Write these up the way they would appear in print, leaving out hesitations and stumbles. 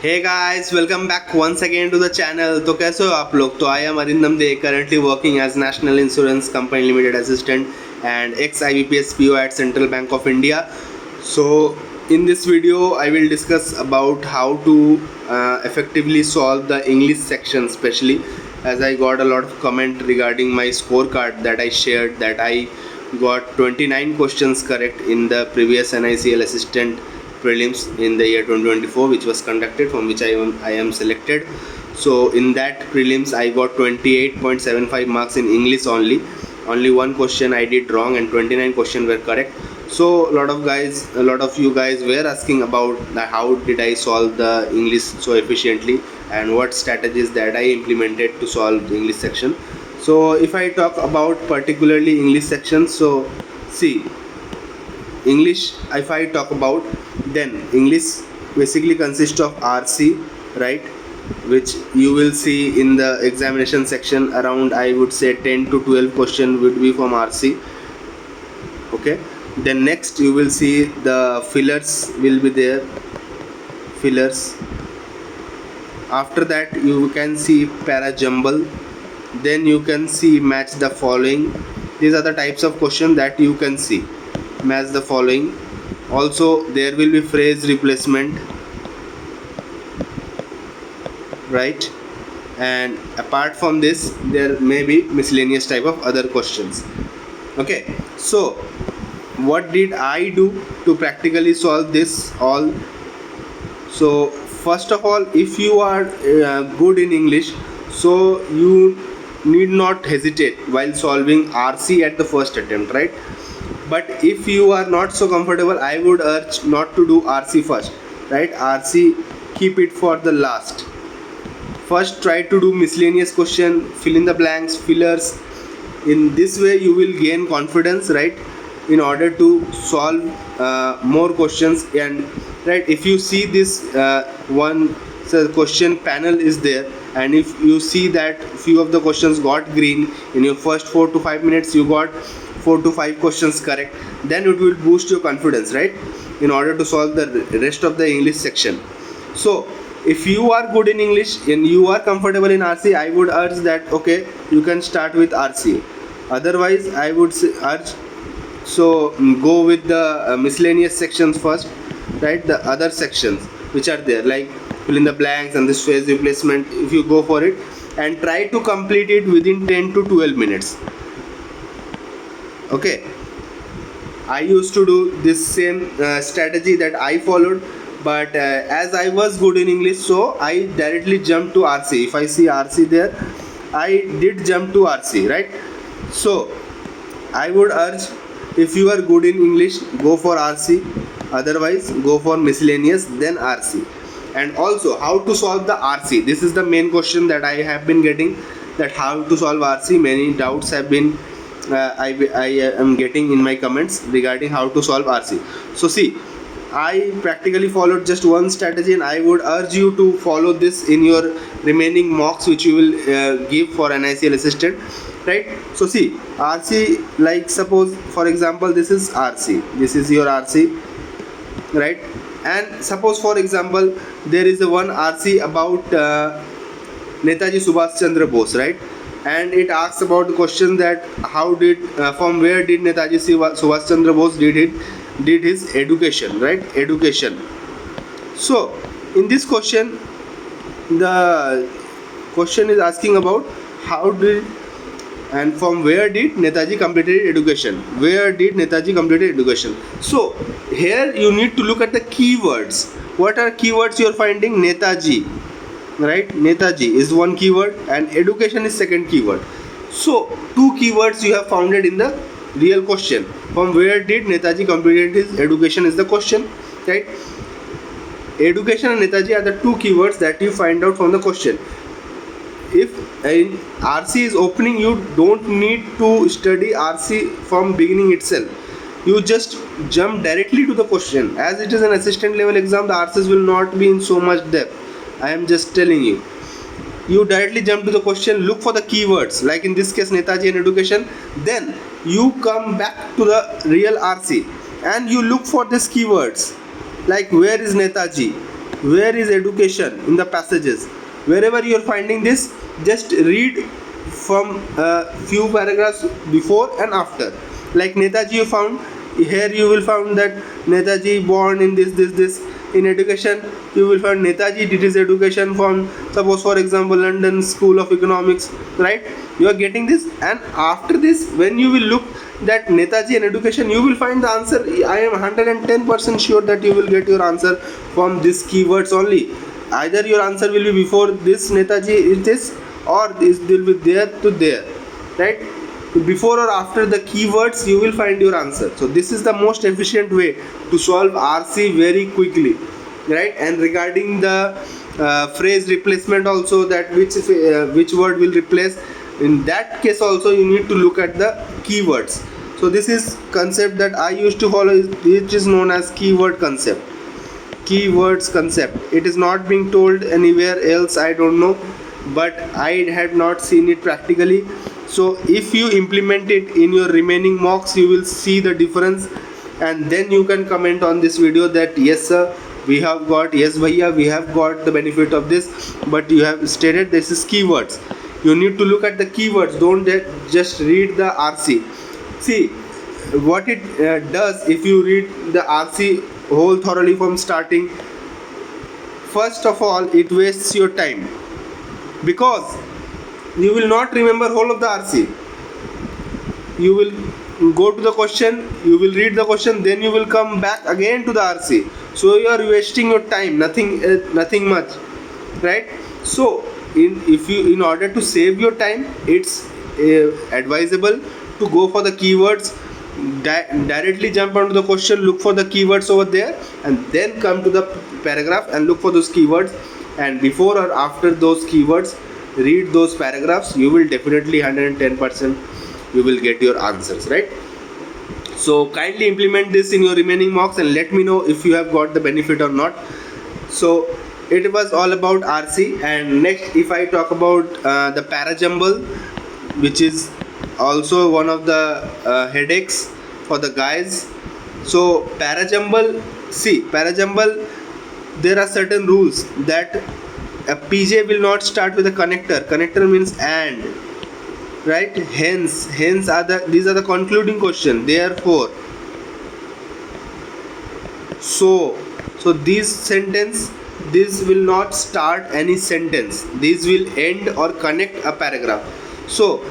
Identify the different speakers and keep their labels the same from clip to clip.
Speaker 1: Hey guys, welcome back once again to the channel. तो कैसे हो आप लोग? तो I am Arindam they, currently working as National Insurance Company Limited Assistant and ex-IBPS PO at Central Bank of India. So in this video, I will discuss about how to effectively solve the English section, especially as I got a lot of comment regarding my scorecard that I shared that I got 29 questions correct in the previous NICL Assistant prelims in the year 2024, which was conducted, from which I am selected. So in that prelims I got 28.75 marks in English only one question I did wrong and 29 questions were correct. So a lot of you guys were asking about how did I solve the English so efficiently and what strategies that I implemented to solve the English section. So if I talk about particularly English section, so see, English, if I talk about, then English basically consists of RC, right, which you will see in the examination section. Around, I would say, 10 to 12 question would be from RC. Okay, then next you will see the fillers will be there, fillers. After that you can see parajumble, then you can see match the following. These are the types of question that you can see. Match the following. Also there will be phrase replacement, right, and apart from this there may be miscellaneous type of other questions. Okay, so what did I do to practically solve this all? So first of all, if you are good in English, so you need not hesitate while solving RC at the first attempt, right? But if you are not so comfortable, I would urge not to do RC first, right? RC, keep it for the last. First try to do miscellaneous question, fill in the blanks, fillers. In this way you will gain confidence, right, in order to solve more questions. And right, if you see this one, so question panel is there, and if you see that few of the questions got green in your first 4 to 5 minutes, you got 4 to 5 questions correct, then it will boost your confidence, right, in order to solve the rest of the English section. So if you are good in English and you are comfortable in RC, I would urge that okay, you can start with RC. Otherwise I would urge, so go with the miscellaneous sections first, right, the other sections which are there, like fill in the blanks and this phrase replacement. If you go for it and try to complete it within 10 to 12 minutes. Okay, I used to do this same strategy that I followed, but as I was good in English, so I directly jumped to RC. If I see RC there, I did jump to RC, right? So I would urge, if you are good in English, go for RC, otherwise go for miscellaneous, then RC. And also how to solve the RC, this is the main question that I have been getting, that how to solve RC. Many doubts have been I am getting in my comments regarding how to solve RC. So see, I practically followed just one strategy, and I would urge you to follow this in your remaining mocks which you will give for NICL assistant, right? So see, RC, like suppose for example this is RC, this is your RC, right? And suppose for example there is a one RC about Netaji Subhash Chandra Bose, right? And it asks about the question that how did from where did Netaji Subhash Chandra Bose did his education, right? Education. So in this question, the question is asking about how did and from where did Netaji completed education? Where did Netaji completed education? So here you need to look at the keywords. What are keywords you are finding? Netaji, right? Netaji is one keyword and education is second keyword. So two keywords you have founded in the real question. From where did Netaji completed his education is the question, right? Education and Netaji are the two keywords that you find out from the question. If in RC is opening, you don't need to study RC from beginning itself. You just jump directly to the question. As it is an assistant level exam, the RCs will not be in so much depth. I am just telling you. You directly jump to the question, look for the keywords, like in this case Netaji and education. Then you come back to the real RC and you look for these keywords, like where is Netaji, Where is education in the passages? Wherever you are finding this, just read from a few paragraphs before and after. Like Netaji you found, here you will find that Netaji born in this. In education you will find Netaji did his education from, suppose for example, London School of Economics, right? You are getting this, and after this when you will look that Netaji and education, you will find the answer. I am 110% sure that you will get your answer from these keywords only. Either your answer will be before this Netaji is this, or this will be there to there, right? Before or after the keywords you will find your answer. So this is the most efficient way to solve RC very quickly, right? And regarding the phrase replacement also, that which word will replace, in that case also you need to look at the keywords. So this is concept that I used to follow, which is known as keyword concept. Keywords concept, it is not being told anywhere else, I don't know, but I had not seen it practically. So if you implement it in your remaining mocks, you will see the difference, and then you can comment on this video that yes sir, we have got, yes bhaiya, we have got the benefit of this, but you have stated this is keywords. You need to look at the keywords, don't just read the RC. See what it does. If you read the RC whole thoroughly from starting, first of all it wastes your time, because you will not remember whole of the RC. You will go to the question, you will read the question, then you will come back again to the RC. So you are wasting your time, nothing much, right? So in order to save your time, it's advisable to go for the keywords. Directly jump onto the question, look for the keywords over there, and then come to the paragraph and look for those keywords. And before or after those keywords, read those paragraphs. You will definitely 110% you will get your answers, right? So kindly implement this in your remaining mocks and let me know if you have got the benefit or not. So it was all about RC. And next, if I talk about the parajumble, which is also one of the headaches for the guys. So parajumble, there are certain rules that a PJ will not start with a connector. Connector means and, right? Hence these are the concluding question. Therefore, so this sentence, this will not start any sentence. This will end or connect a paragraph. So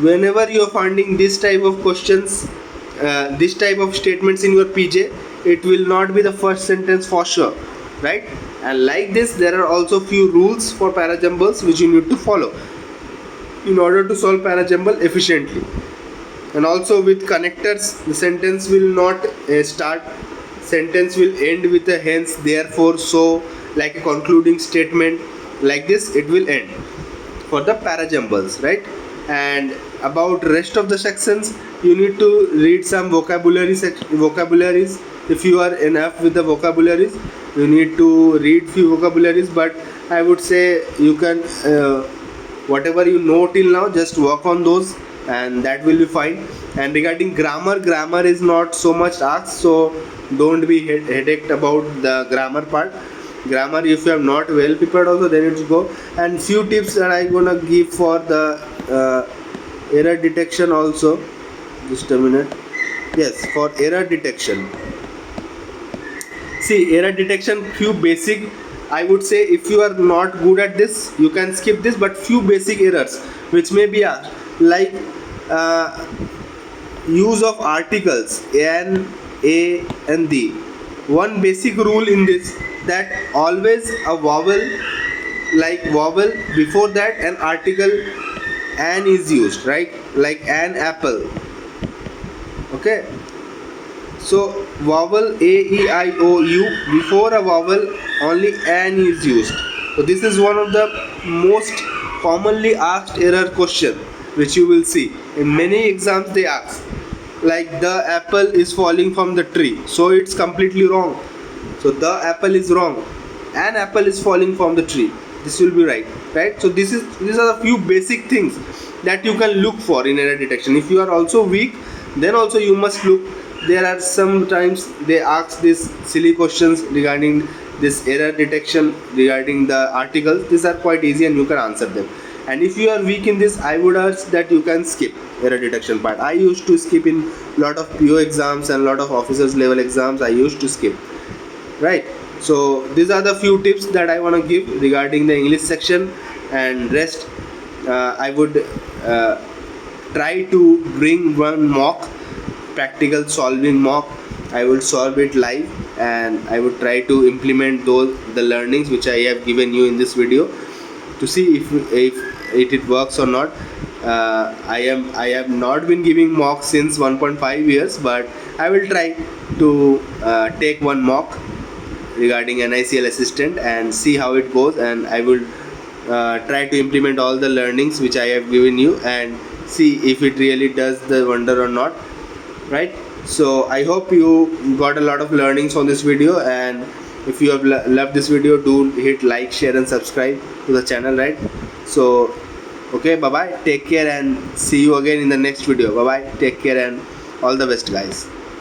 Speaker 1: whenever you are finding this type of questions, this type of statements in your PJ, it will not be the first sentence for sure, right? And like this, there are also few rules for parajumbles which you need to follow in order to solve parajumble efficiently. And also with connectors, the sentence will not start, sentence will end with a hence, therefore, so, like a concluding statement. Like this it will end for the parajumbles, right? And about rest of the sections, you need to read some vocabularies. If you are enough with the vocabularies, you need to read few vocabularies, but I would say you can whatever you know till now, just work on those and that will be fine. And regarding grammar is not so much asked, so don't be headache about the grammar part. Grammar, if you have not well prepared also, then it's go. And few tips that I gonna give for the error detection also. Just a minute. Yes, for error detection. See, error detection, few basic, I would say if you are not good at this, you can skip this, but few basic errors which may be asked, like use of articles an, a and the. One basic rule in this, that always a vowel, like vowel, before that an article an is used, right? Like an apple. Okay, so vowel a, e, I, o, u, before a vowel only an is used. So this is one of the most commonly asked error question which you will see in many exams. They ask like the apple is falling from the tree, so it's completely wrong. So the apple is wrong, an apple is falling from the tree, this will be right, right? So these are the few basic things that you can look for in error detection. If you are also weak, then also you must look. There are sometimes they ask these silly questions regarding this error detection regarding the articles, these are quite easy and you can answer them. And if you are weak in this, I would urge that you can skip error detection part. I used to skip in lot of PO exams and lot of officers level exams. I used to skip, right? So these are the few tips that I want to give regarding the English section, and rest I would try to bring one mock, practical solving mock. I would solve it live, and I would try to implement the learnings which I have given you in this video, to see if it works or not. I have not been giving mock since 1.5 years, but I will try to take one mock regarding NICL Assistant and see how it goes, and I will try to implement all the learnings which I have given you and see if it really does the wonder or not, right? So I hope you got a lot of learnings on this video, and if you have loved this video, do hit like, share and subscribe to the channel, right? So okay, bye bye, take care and see you again in the next video. Bye bye, take care and all the best, guys.